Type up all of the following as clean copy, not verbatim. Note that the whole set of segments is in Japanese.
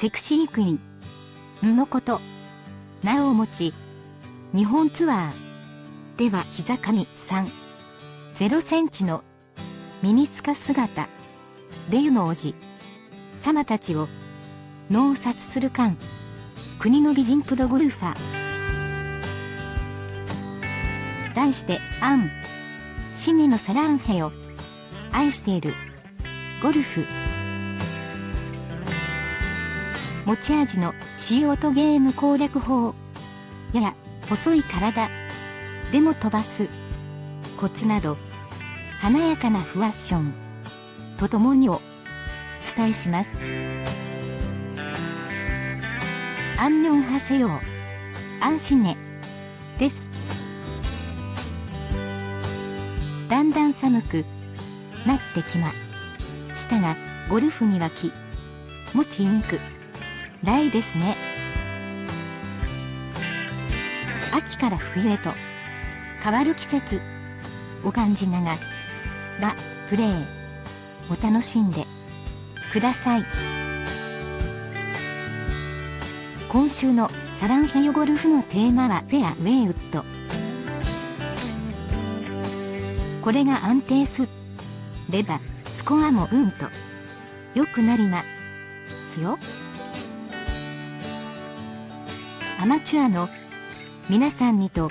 セクシークイーンのこと。名を持ち、日本ツアーでは膝上3.0センチのミニスカ姿、米の王子様たちを脳殺する間、国の美人プロゴルファー。題して、アン・シネのサランヘよ。愛している。ゴルフ。持ち味のシオトゲーム攻略法。やや細い体でも飛ばすコツなど、華やかなファッションとともにお伝えします。アンニョンハセヨー。アンシネです。だんだん寒くなってきましたが、ゴルフには気持ちいいくらいですね。秋から冬へと変わる季節を感じながらプレーを楽しんでください。今週のサランヘヨゴルフのテーマはフェアウェイウッド。これが安定すればスコアもうんと良くなりますよ。アマチュアの皆さんにとっ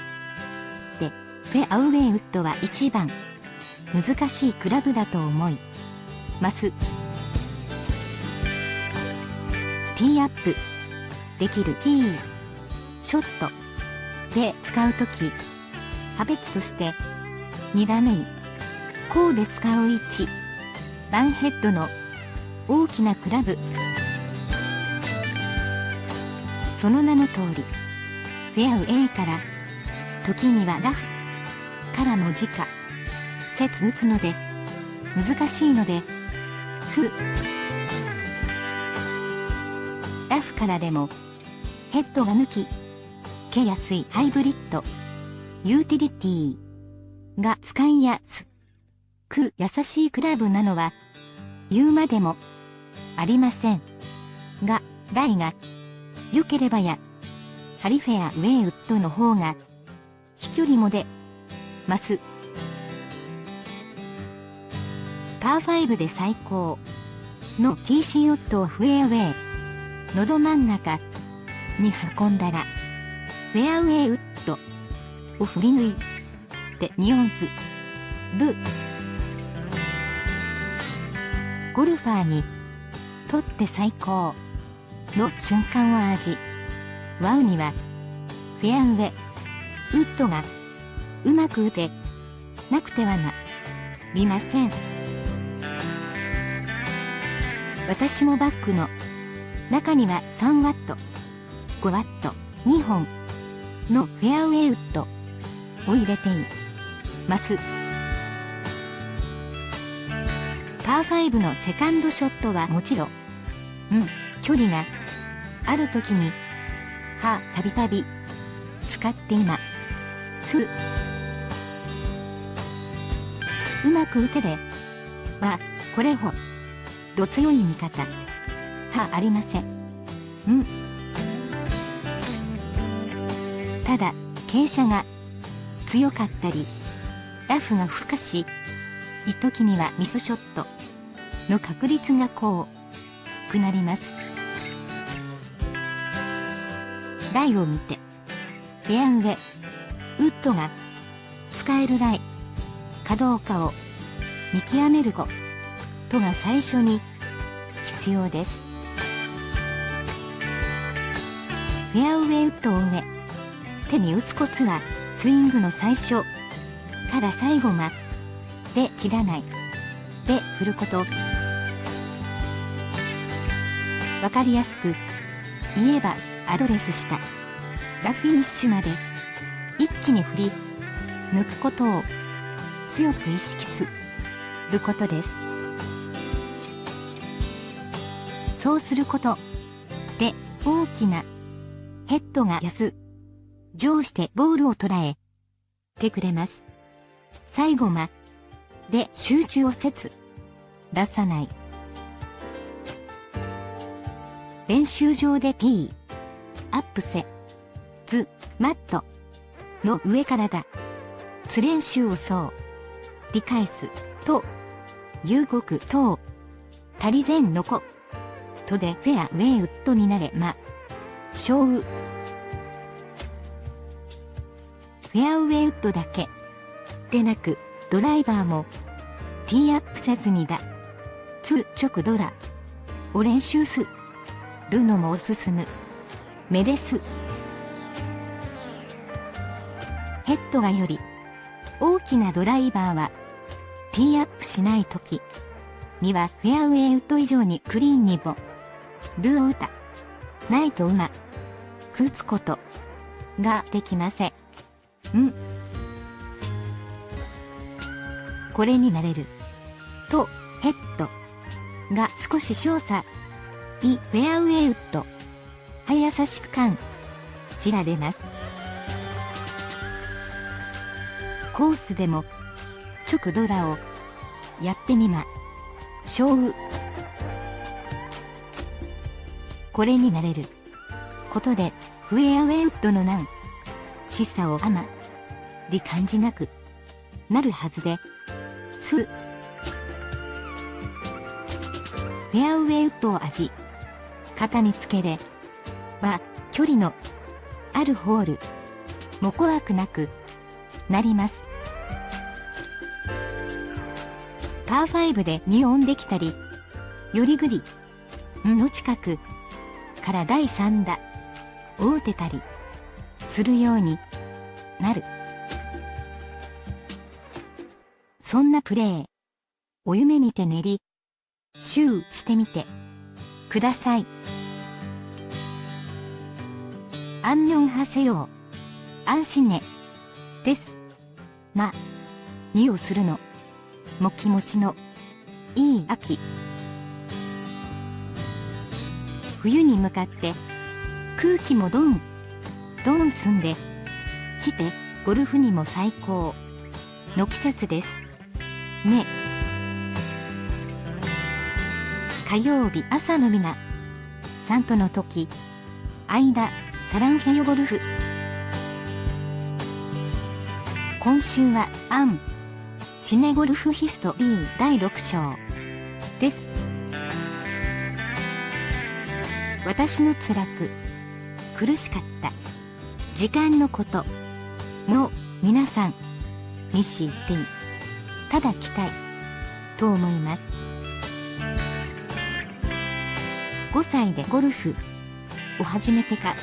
てフェアウェイウッドは一番難しいクラブだと思います。ティーアップできるティーショットで使うとき、派別として2打目にこうで使う1番ヘッドの大きなクラブ、その名の通りフェアウェイから時にはラフからの直接打つので難しいのでラフからでもヘッドが抜きけやすいハイブリッドユーティリティが使いやすく優しいクラブなのは言うまでもありませんが、ライが良ければやはりフェアウェイウッドの方が飛距離も出ます。パー5で最高の TC ショットをフェアウェイのど真ん中に運んだらフェアウェイウッドを振り抜いて2オンスル。ゴルファーにとって最高の瞬間を味わうにはフェアウェイウッドがうまく打てなくてはなりません。私もバッグの中には3ワット5ワット2本のフェアウェイウッドを入れています。パー5のセカンドショットはもちろん、距離がある時にたびたび使っています。うまく打てればこれほど強い味方ありません。ただ傾斜が強かったりラフが深し一時にはミスショットの確率が高くなります。ライを見てフェアウェイウッドが使えるライかどうかを見極めることが最初に必要です。フェアウェイウッドを手に打つコツはスイングの最初から最後まで切らないで振ること。わかりやすく言えばアドレスしたラフィニッシュまで一気に振り抜くことを強く意識することです。そうすることで大きなヘッドが上してボールを捉えてくれます。最後まで集中を出さない。練習場で T、アップセ、ズ、マットの上からだ。つ練習をそう。理解す、と、遊国等、足り善の子、とでフェアウェイウッドになれま、勝負。フェアウェイウッドだけでなく、ドライバーも、ティーアップせずにだ。ツ直ドラを練習するのもおすすむ。めです。ヘッドがより大きなドライバーはティーアップしないときにはフェアウェイウッド以上にクリーンにボルを打たないとうまく打つことができません。これになれるとヘッドが少し少佐フェアウェイウッドは優しく感じられます。コースでも直ドラをやってみましょう。これになれることでフェアウェイウッドの難しさをあまり感じなくなるはずで、フェアウェイウッドを型につければ距離のあるホールも怖くなくなります。パー5で2オンできたり、よりグリの近くから第3打を打てたりするようになる。そんなプレーを夢見て練り、習してみてください。アンニョンハセヨー、安心ねです。にをするのも気持ちのいい秋。冬に向かって空気もどん澄んできてゴルフにも最高の季節ですね。火曜日朝の皆さんとの時間サランヘヨゴルフ。今週はシネゴルフヒストリー第6章です。私の辛く苦しかった時間のことの皆さんに知ってただきたいと思います。5歳でゴルフを始めてか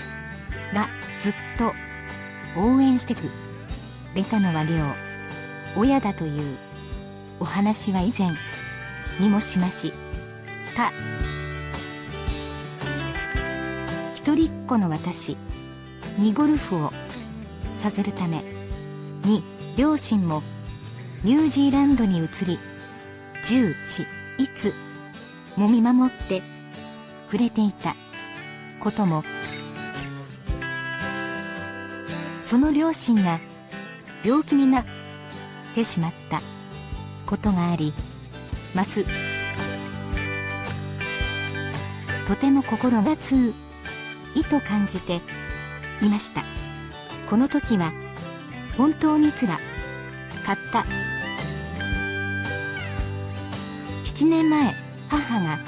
らずっと応援してくれたのは両親だというお話は以前にもしました。一人っ子の私にゴルフをさせるために両親もニュージーランドに移り、いつも見守ってくれていたことも、その両親が病気になってしまったことがあります。とても心が痛いと感じていました。この時は本当につらかった。7年前母が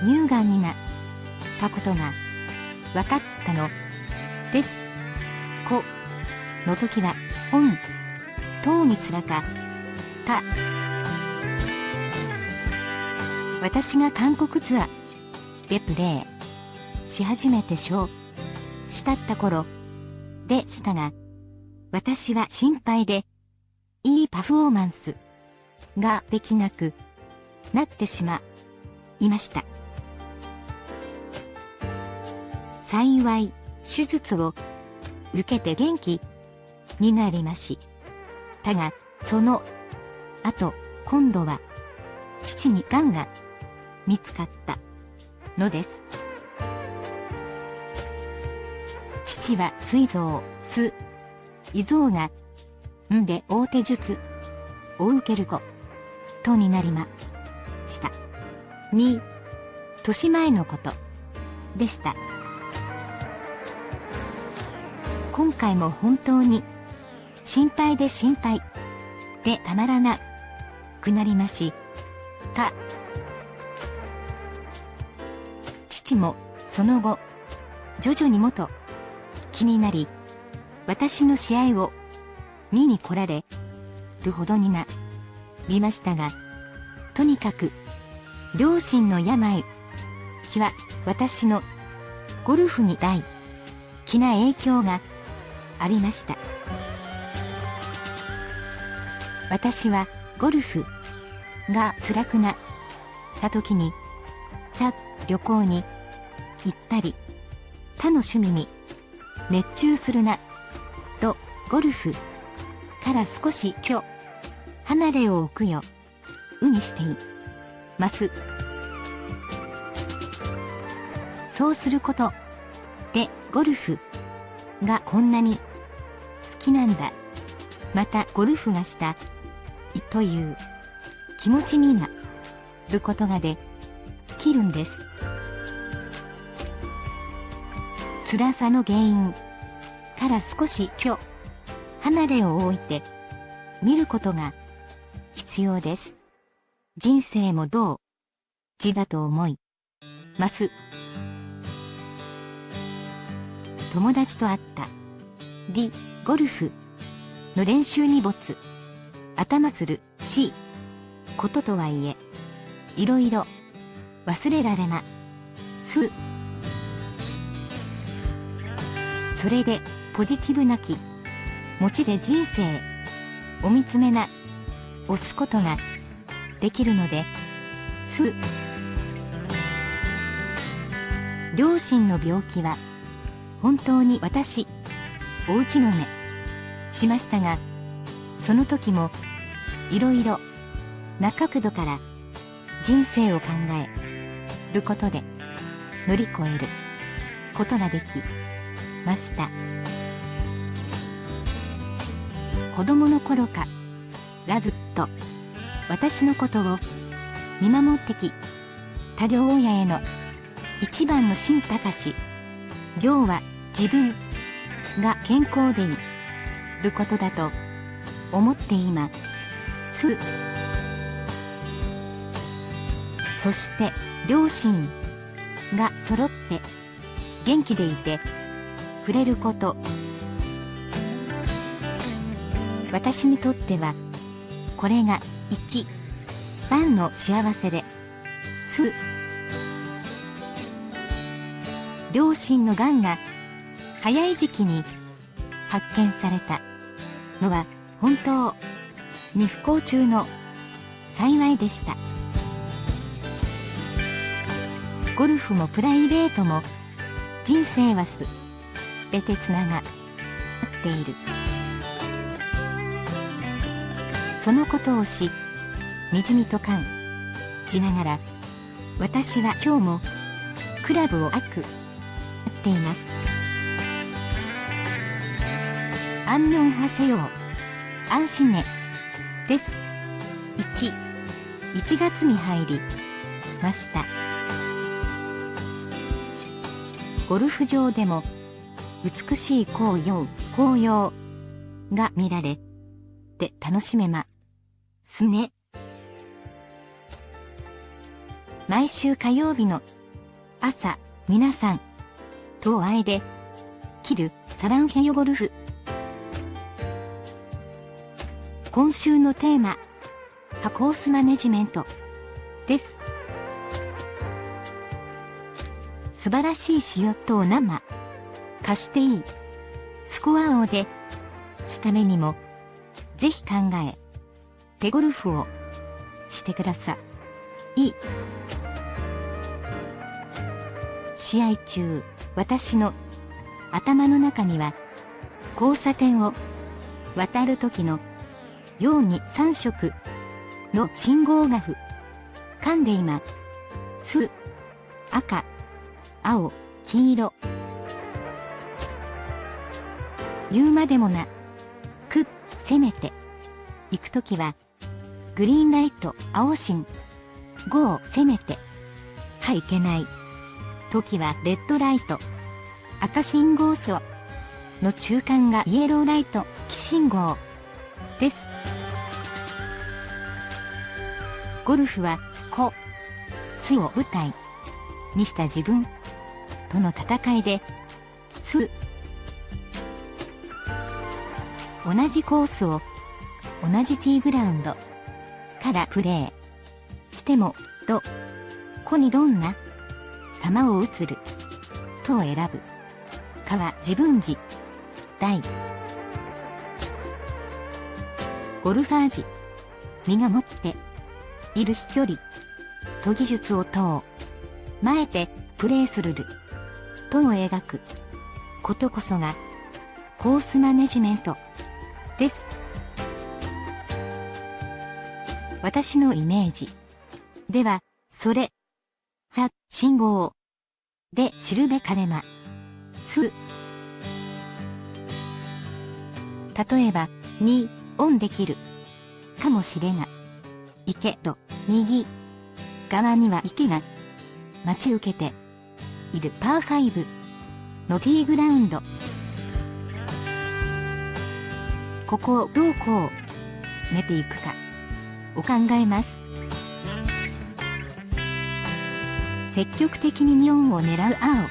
乳がんになったことが分かったのです。子の時は本当につらかった。私が韓国ツアーでプレーし始めてしたった頃でしたが、私は心配でいいパフォーマンスができなくなってしまいました。幸い手術を受けて元気になりましたが、その後今度は父にがんが見つかったのです。父は膵臓胃臓がで大手術を受けることになりました。2年前のことでした。今回も本当に心配でたまらなくなりました。父もその後徐々にもと気になり、私の試合を見に来られるほどになりましたが、とにかく両親の病は私のゴルフに大きな影響がありました。私はゴルフが辛くなった時に旅行に行ったり他の趣味に熱中するなとゴルフから少し離れを置くようにしています。そうすることでゴルフがこんなに好きなんだ、またゴルフがしたいという気持ちになることができるんです。辛さの原因から少し離れを置いて見ることが必要です。人生も同時だと思います。友達と会ったゴルフの練習に頭することとはいえ、いろいろ忘れられます。それでポジティブな気持ちで人生を見つめ直すことができるのです。両親の病気は本当にお打ちのめしましたが、その時もいろいろな角度から人生を考えることで乗り越えることができました。子供の頃からずっと私のことを見守ってきた両親への一番の心高し行は自分が健康でいることだと思っています。そして両親が揃って元気でいてくれること、私にとってはこれが一番の幸せです。両親のがんが早い時期に発見されたのは本当に不幸中の幸いでした。ゴルフもプライベートも人生はすべてつながっている。そのことをしみじみと感じながら、私は今日もクラブをっています。アンニョンハセヨー安心ねです。1月に入りました。ゴルフ場でも美しい紅葉が見られて楽しめますね。毎週火曜日の朝、皆さんとお会いできるサランヘヨゴルフ。今週のテーマはコースマネジメントです。素晴らしいショットを生貸していいスコア王ですためにもぜひ考えてゴルフをしてください。試合中、私の頭の中には交差点を渡る時のように3色の信号が吹かんでいます。赤、青、黄色。言うまでもなく攻めて行くときはグリーンライト青信号を攻めてはいけない時はレッドライト、赤信号層の中間がイエローライト、黄信号です。ゴルフは個、数を舞台にした自分との戦いで、同じコースを同じティーグラウンドからプレーしても個にどんな球を打つるとを選ぶかは自分自大。ゴルファー自身が持っている飛距離と技術を前てプレーするとを描くことこそがコースマネジメントです。私のイメージでは、それは信号で知るべからます例えばにオンできるかもしれないけど、右側には池が待ち受けているパー5のティーグラウンド。ここをどうめていくかを考えます。積極的に2オンを狙う青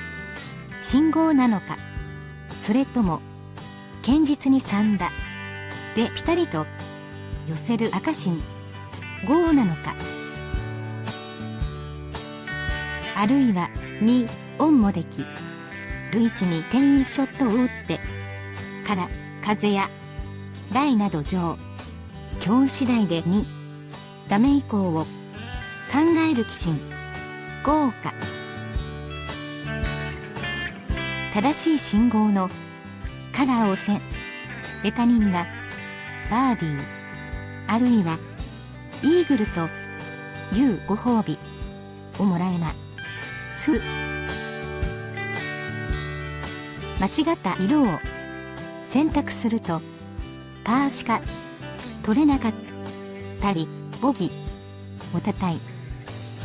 信号なのか、それとも堅実に3打でピタリと寄せる赤信号なのか、あるいは2オンもできる位置にティーショットを打ってから風や雷など状況次第で2打目以降を考える騎信号か。正しい信号のカラーを得た人がバーディーあるいはイーグルというご褒美をもらえます。間違った色を選択するとパーしか取れなかったりボギーを叩い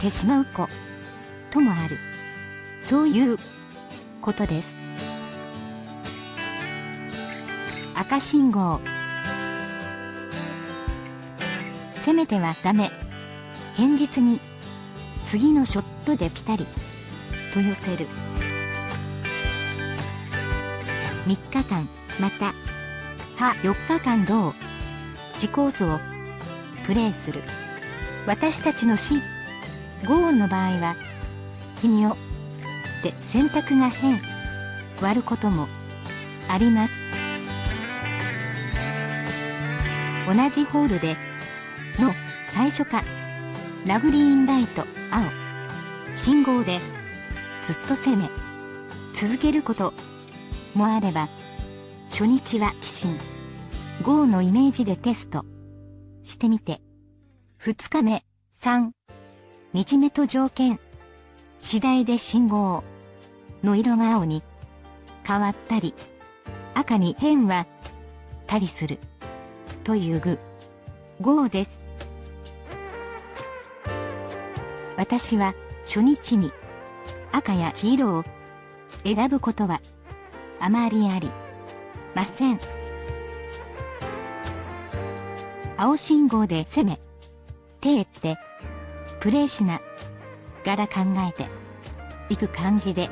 てしまうこともある、そういうことです。赤信号、攻めてはダメ、堅実に次のショットでピタリと寄せる。3日間また4日間自コースをプレーする。私たちの5の場合は日によって選択が割ることもあります。同じホールでの最初ラグリーンライト青信号でずっと攻め続けることもあれば、初日は騎信号のイメージでテストしてみて、2日目3日目と条件次第で信号の色が青に変わったり赤に変はたりするという号です。私は初日に赤や黄色を選ぶことはあまりありません。青信号で攻めてってプレーしながら考えていく感じで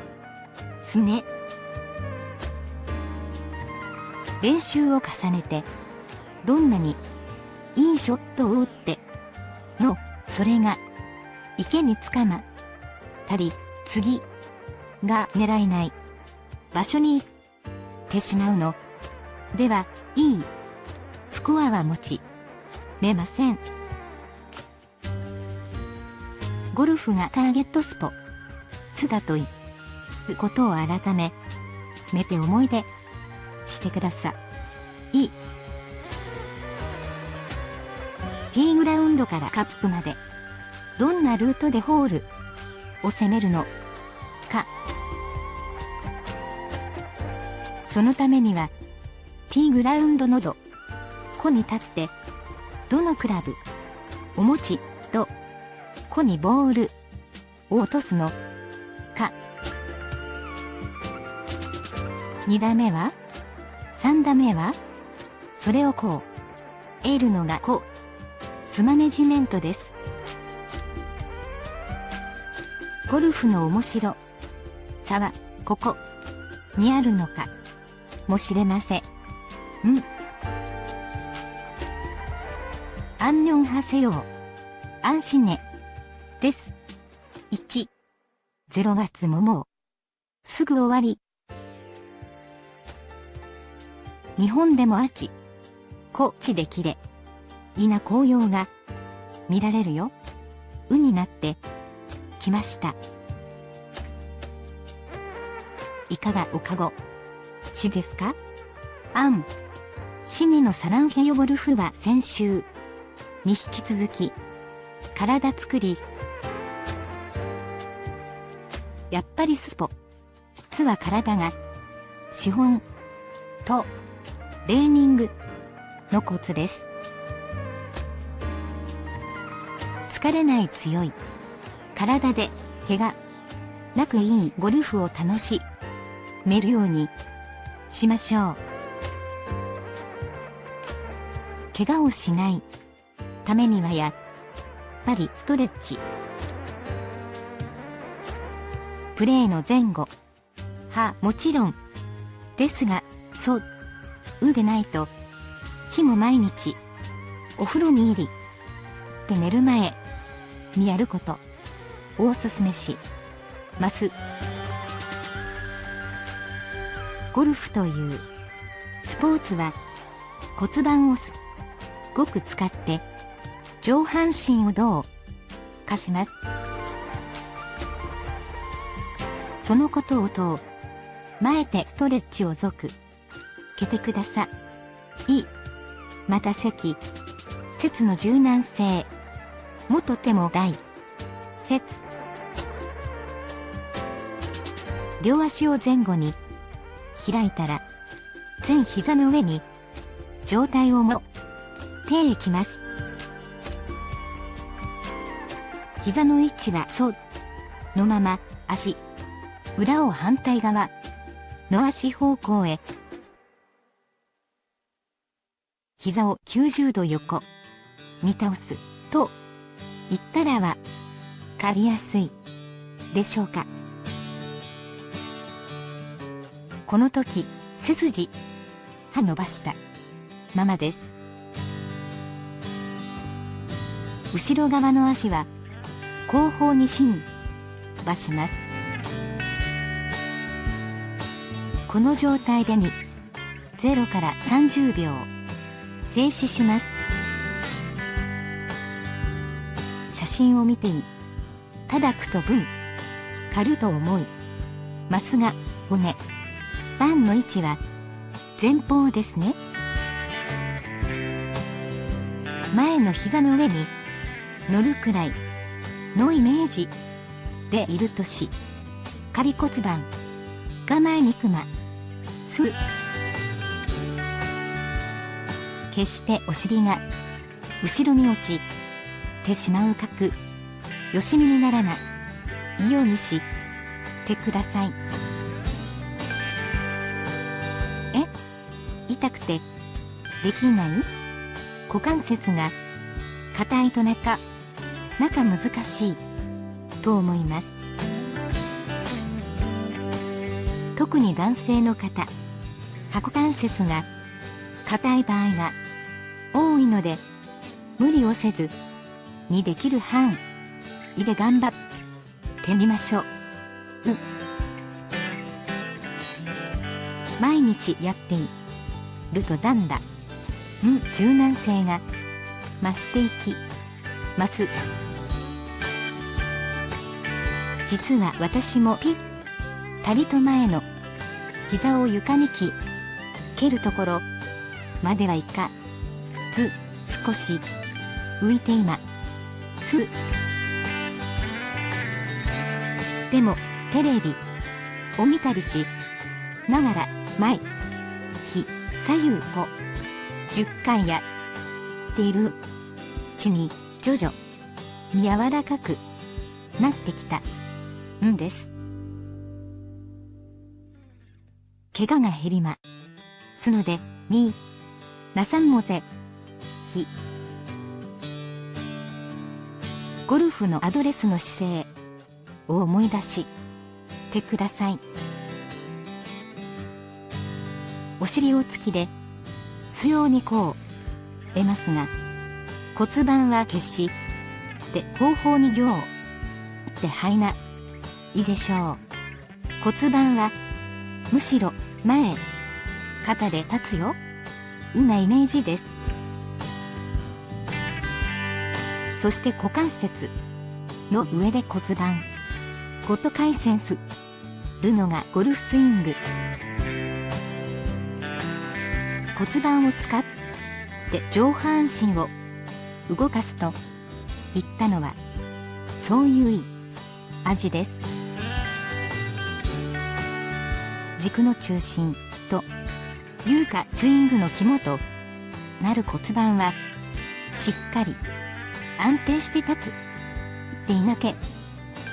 すね。練習を重ねてどんなにいいショットを打ってのそれが池につかまたり次が狙えない場所に行ってしまうのではいいスコアは持ちめません。ゴルフがターゲットスポツだということを改めて思い出してください。ティーグラウンドからカップまでどんなルートでホールを攻めるのか。そのためにはティーグラウンドのこに立ってどのクラブを持ちこにボールを落とすのか2打目は ?3 打目はそれをこう、得るのがこう、スマネジメントです。ゴルフの面白さは、ここにあるのかもしれません。アンニョンハセヨー。アンシネ。です。1。0月ももう。すぐ終わり。日本でもあちこちできれいな紅葉が見られるよ。になってきました。いかがおかごしですか？シニのサランヘヨゴルフは先週に引き続き体作り、やっぱりスポツは体が資本とレーニングのコツです。疲れない強い体で怪我なくいいゴルフを楽しめるようにしましょう。怪我をしないためにはやっぱりストレッチ。プレーの前後はもちろんですが、そうでないと日も毎日お風呂に入りで寝る前にやることをおすすめします。ゴルフというスポーツは骨盤をすごく使って上半身をどうかします。そのことをと前てストレッチをぞくけてください。また節の柔軟性もとても大切。両足を前後に開いたら全膝の上に上体をもていきます。膝の位置はのまま足裏を反対側の足方向へ。膝を90度横に倒すと言ったらわかりやすいでしょうか。この時背筋は伸ばしたままです。後ろ側の足は後方に伸ばします。この状態で0から30秒静止します。写真を見てただくと分かると思いますが、骨盤の位置は前方ですね。前の膝の上に乗るくらいのイメージでいるとし、仮骨盤が前にくます決してお尻が後ろに落ちてしまう角よしみにならないようにしてください。痛くてできない股関節が硬いと中難しいと思います。特に男性の方、股関節が硬い場合が多いので、無理をせずにできる範囲で頑張ってみましょう。毎日やっているとだんだん柔軟性が増していきます。実は私もぴったりと前の膝を床に蹴るところまではいかず少し浮いています。でもテレビを見たりしながら前左右を10回やっているうちに徐々に柔らかくなってきたんです。怪我が減りますので、みなさんもぜひ。ゴルフのアドレスの姿勢を思い出してください。お尻を突きで、素用にこう、得ますが、骨盤は決して後方に行ってはいないでしょう。骨盤は、むしろ前、肩で立つよ、なイメージです。そして股関節の上で骨盤ごと回旋するのがゴルフスイング。骨盤を使って上半身を動かすといったのはそういう味です。軸の中心というかスイングの肝となる骨盤はしっかり安定して立つでいなけ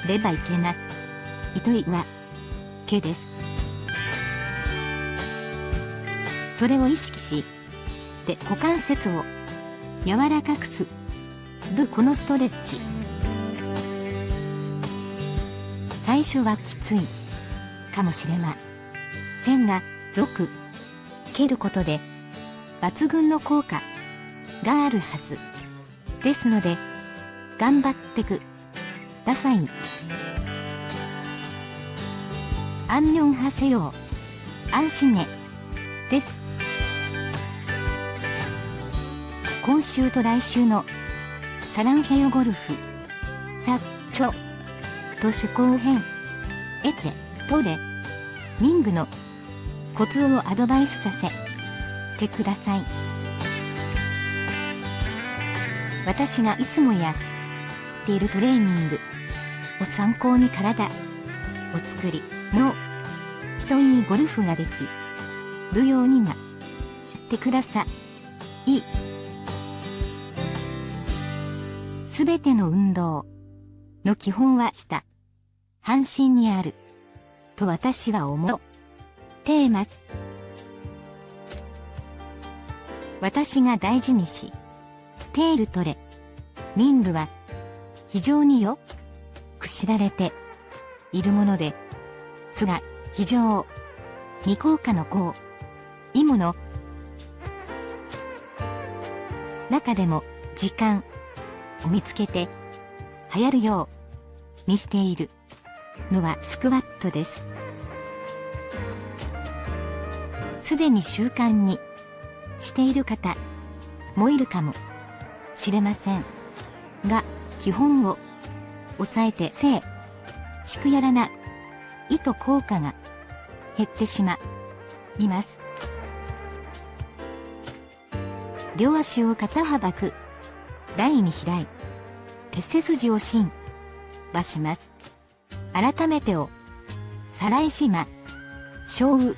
ればいけないというわけです。それを意識して股関節を柔らかくするこのストレッチ。最初はきついかもしれませんが、続けることで抜群の効果があるはずですので、頑張ってください。アンニョンハセヨー、安心ねです。今週と来週のサランヘヨゴルフタッチョと趣向編エテトレミングのコツをアドバイスさせてください。私がいつもやっているトレーニングを参考に体を作りのといいゴルフができるようになってください。すべての運動の基本は下半身にあると私は思っています。私が大事にしているトレーニングは非常によく知られているものですが、非常に効果のいいもの中でも時間を見つけて流行るようにしているのはスクワットです。すでに習慣にしている方もいるかもしれませんが、基本を抑えてしくやらないと効果が減ってしまいます。両足を肩幅く台に開いて背筋を伸ばします。改めてをさらいしましょう。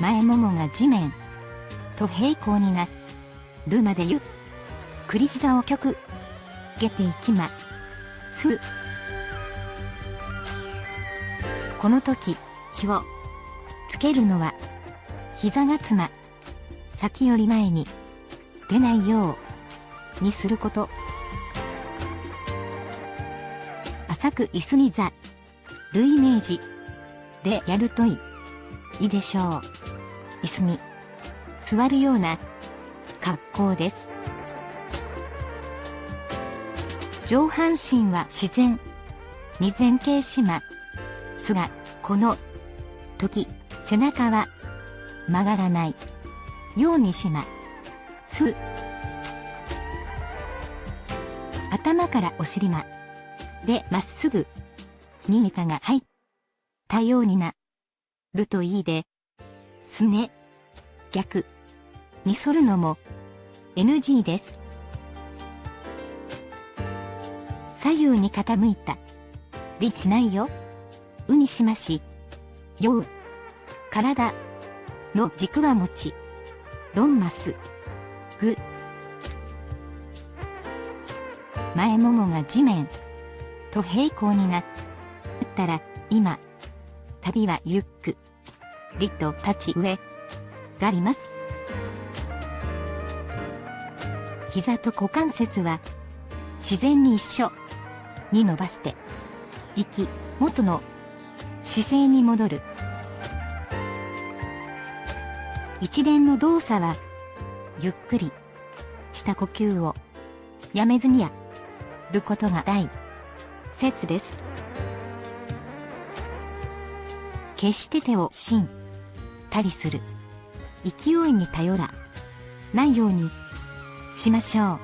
前ももが地面と平行になるまでゆっくり膝を曲げていきます。この時気をつけるのは膝がつま先より前に出ないようにすること。浅く椅子に座るイメージでやるといいでしょう。椅子に座るような格好です。上半身は自然に前傾しますが、この時背中は曲がらないようにします。頭からお尻までまっすぐに板が入ったようになるといいですね。逆に反るのも NG です。左右に傾いたりしないようにしましよう。体の軸は持ちロンマスぐ前ももが地面と平行になったら、今旅はゆっくりと立ち上がります。膝と股関節は自然に一緒に伸ばして息元の姿勢に戻る。一連の動作はゆっくりした呼吸をやめずにやることが大切です。決して手をしんたりする勢いに頼らないようにしましょう。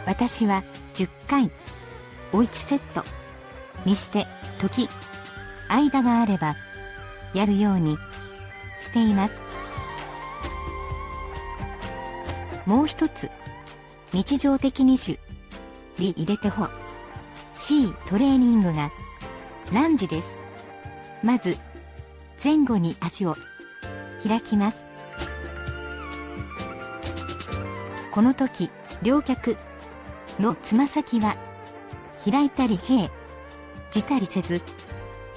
私は10回を1セットにして時間があればやるようにしています。もう一つ日常的に手に入れてほしいトレーニングがランジです。まず前後に足を開きます。この時両脚のつま先は開いたり閉じたりせず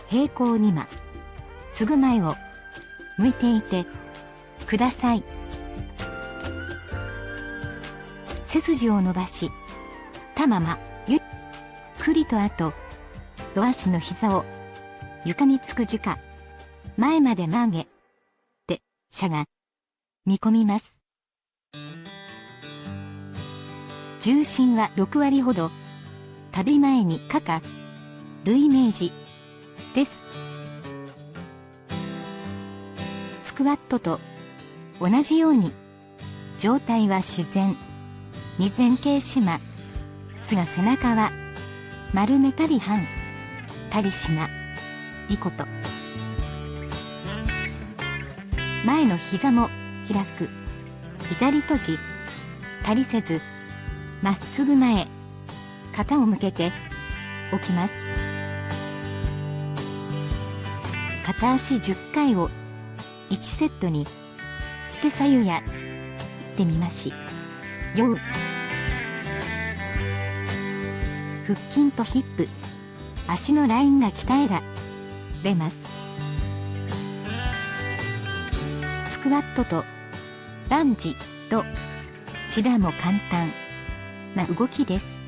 平行にまっすぐ前を向いていてください。背筋を伸ばしたままゆっくりと両足の膝を床につく時間前まで曲げてしゃがみ込みます。重心は6割ほど旅前にかかるイメージです。スクワットと同じように上体は自然に前傾しますが背中は丸めたり半たりしないこと。前の膝も開く左閉じたりせずまっすぐ前肩を向けておきます。片足10回を1セットにして左右や行ってみましよう。腹筋とヒップ足のラインが鍛えられます。スクワットとランジどちらも簡単な動きです。